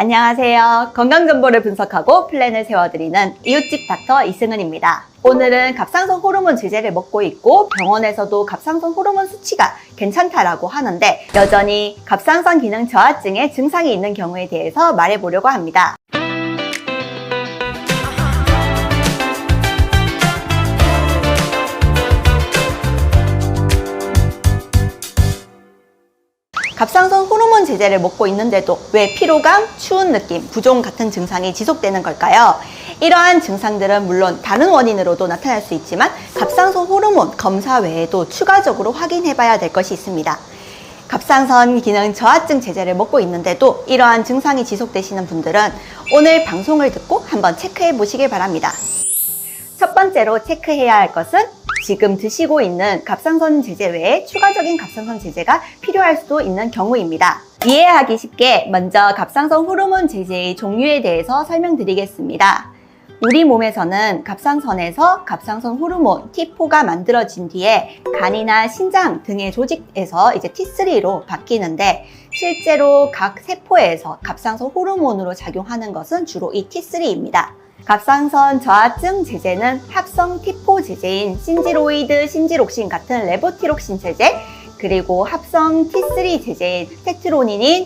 안녕하세요. 건강정보를 분석하고 플랜을 세워드리는 이웃집 닥터 이승은입니다. 오늘은 갑상선 호르몬 제제를 먹고 있고 병원에서도 갑상선 호르몬 수치가 괜찮다라고 하는데 여전히 갑상선 기능 저하증의 증상이 있는 경우에 대해서 말해보려고 합니다. 갑상선 호르몬 제제를 먹고 있는데도 왜 피로감, 추운 느낌, 부종 같은 증상이 지속되는 걸까요? 이러한 증상들은 물론 다른 원인으로도 나타날 수 있지만 갑상선 호르몬 검사 외에도 추가적으로 확인해봐야 될 것이 있습니다. 갑상선 기능 저하증 제제를 먹고 있는데도 이러한 증상이 지속되시는 분들은 오늘 방송을 듣고 한번 체크해 보시길 바랍니다. 첫 번째로 체크해야 할 것은 지금 드시고 있는 갑상선 제제 외에 추가적인 갑상선 제제가 필요할 수도 있는 경우입니다. 이해하기 쉽게 먼저 갑상선 호르몬 제제의 종류에 대해서 설명드리겠습니다. 우리 몸에서는 갑상선에서 갑상선 호르몬 T4가 만들어진 뒤에 간이나 신장 등의 조직에서 T3로 바뀌는데 실제로 각 세포에서 갑상선 호르몬으로 작용하는 것은 주로 이 T3입니다. 갑상선 저하증 제제는 합성 T4 제제인 신지로이드, 신지록신 같은 레보티록신 제제, 그리고 합성 T3 제제인 테트로니닌,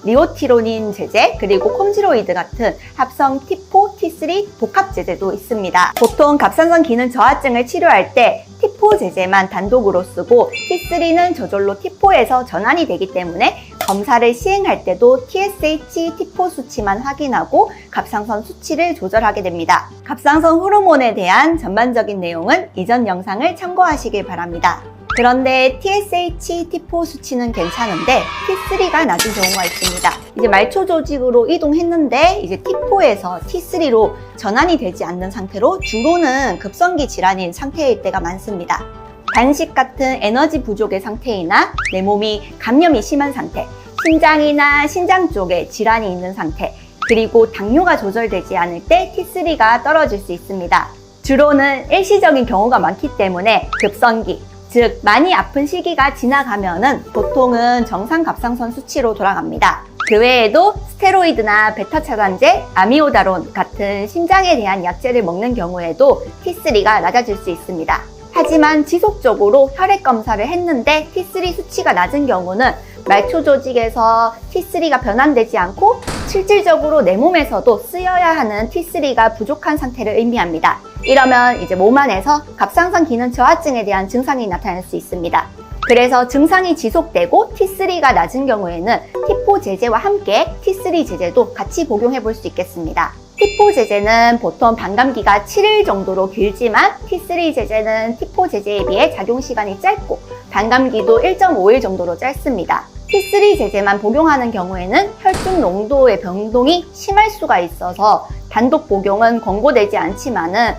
리오티로닌 제제, 그리고 콤지로이드 같은 합성 T4, T3 복합 제제도 있습니다. 보통 갑상선 기능 저하증을 치료할 때 T4 제제만 단독으로 쓰고 T3는 저절로 T4에서 전환이 되기 때문에 검사를 시행할 때도 TSH, T4 수치만 확인하고 갑상선 수치를 조절하게 됩니다. 갑상선 호르몬에 대한 전반적인 내용은 이전 영상을 참고하시길 바랍니다. 그런데 TSH, T4 수치는 괜찮은데 T3가 낮은 경우가 있습니다. 이제 말초 조직으로 이동했는데 T4에서 T3로 전환이 되지 않는 상태로 주로는 급성기 질환인 상태일 때가 많습니다. 단식 같은 에너지 부족의 상태이나 내 몸이 감염이 심한 상태, 심장이나 신장 쪽에 질환이 있는 상태, 그리고 당뇨가 조절되지 않을 때 T3가 떨어질 수 있습니다. 주로는 일시적인 경우가 많기 때문에 급성기, 즉 많이 아픈 시기가 지나가면은 보통은 정상 갑상선 수치로 돌아갑니다. 그 외에도 스테로이드나 베타 차단제, 아미오다론 같은 심장에 대한 약제를 먹는 경우에도 T3가 낮아질 수 있습니다. 하지만 지속적으로 혈액 검사를 했는데 T3 수치가 낮은 경우는 말초 조직에서 T3가 변환되지 않고 실질적으로 내 몸에서도 쓰여야 하는 T3가 부족한 상태를 의미합니다. 이러면 이제 몸 안에서 갑상선 기능 저하증에 대한 증상이 나타날 수 있습니다. 그래서 증상이 지속되고 T3가 낮은 경우에는 T4 제제와 함께 T3 제제도 같이 복용해 볼 수 있겠습니다. T4 제제는 보통 반감기가 7일 정도로 길지만 T3 제제는 T4 제제에 비해 작용시간이 짧고 반감기도 1.5일 정도로 짧습니다. T3 제제만 복용하는 경우에는 혈중 농도의 변동이 심할 수가 있어서 단독 복용은 권고되지 않지만은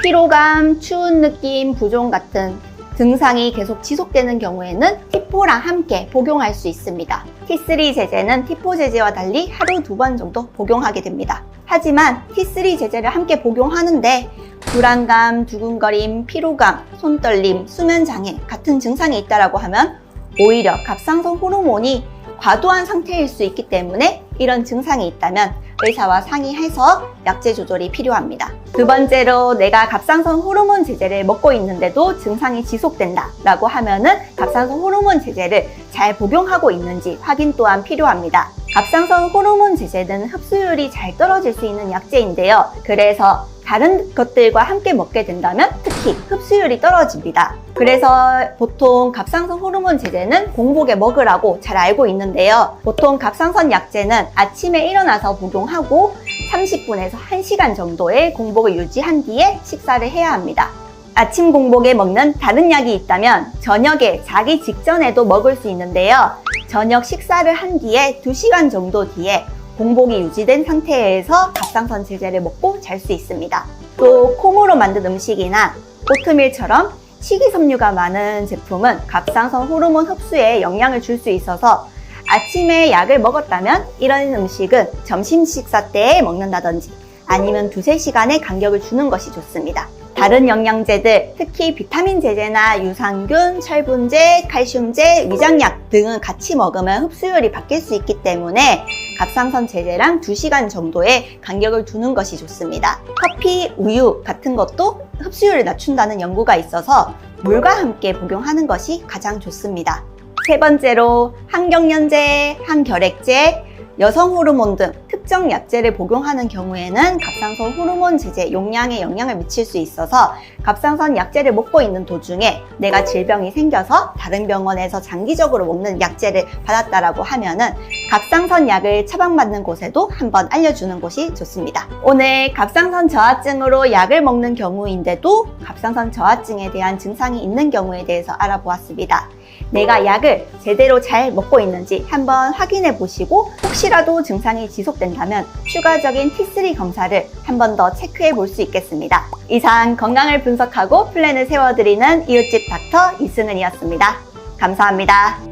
피로감, 추운 느낌, 부종 같은 증상이 계속 지속되는 경우에는 T4랑 함께 복용할 수 있습니다. T3 제제는 T4 제제와 달리 하루 2번 정도 복용하게 됩니다. 하지만 T3 제제를 함께 복용하는데 불안감, 두근거림, 피로감, 손떨림, 수면장애 같은 증상이 있다고 하면 오히려 갑상선 호르몬이 과도한 상태일 수 있기 때문에 이런 증상이 있다면 의사와 상의해서 약제 조절이 필요합니다. 두 번째로 내가 갑상선 호르몬 제제를 먹고 있는데도 증상이 지속된다 라고 하면은 갑상선 호르몬 제제를 잘 복용하고 있는지 확인 또한 필요합니다. 갑상선 호르몬 제제는 흡수율이 잘 떨어질 수 있는 약제인데요. 그래서 다른 것들과 함께 먹게 된다면 특히 흡수율이 떨어집니다. 그래서 보통 갑상선 호르몬 제제는 공복에 먹으라고 잘 알고 있는데요. 보통 갑상선 약제는 아침에 일어나서 복용하고 30분에서 1시간 정도의 공복을 유지한 뒤에 식사를 해야 합니다. 아침 공복에 먹는 다른 약이 있다면 저녁에 자기 직전에도 먹을 수 있는데요. 저녁 식사를 한 뒤에 2시간 정도 뒤에 공복이 유지된 상태에서 갑상선 제제를 먹고 잘 수 있습니다. 또 콩으로 만든 음식이나 오트밀처럼 식이섬유가 많은 제품은 갑상선 호르몬 흡수에 영향을 줄 수 있어서 아침에 약을 먹었다면 이런 음식은 점심 식사 때에 먹는다든지 아니면 2-3시간의 간격을 주는 것이 좋습니다. 다른 영양제들, 특히 비타민 제제나 유산균, 철분제, 칼슘제, 위장약 등은 같이 먹으면 흡수율이 바뀔 수 있기 때문에 갑상선 제제랑 2시간 정도의 간격을 두는 것이 좋습니다. 커피, 우유 같은 것도 흡수율을 낮춘다는 연구가 있어서 물과 함께 복용하는 것이 가장 좋습니다. 세 번째로 항경련제, 항결핵제, 여성 호르몬 등 특정 약제를 복용하는 경우에는 갑상선 호르몬 제제 용량에 영향을 미칠 수 있어서 갑상선 약제를 먹고 있는 도중에 내가 질병이 생겨서 다른 병원에서 장기적으로 먹는 약제를 받았다라고 하면은 갑상선 약을 처방받는 곳에도 한번 알려주는 곳이 좋습니다. 오늘 갑상선 저하증으로 약을 먹는 경우인데도 갑상선 저하증에 대한 증상이 있는 경우에 대해서 알아보았습니다. 내가 약을 제대로 잘 먹고 있는지 한번 확인해 보시고 혹시라도 증상이 지속된다면 추가적인 T3 검사를 한 번 더 체크해 볼 수 있겠습니다. 이상 건강을 분석하고 플랜을 세워드리는 이웃집 닥터 이승은이었습니다. 감사합니다.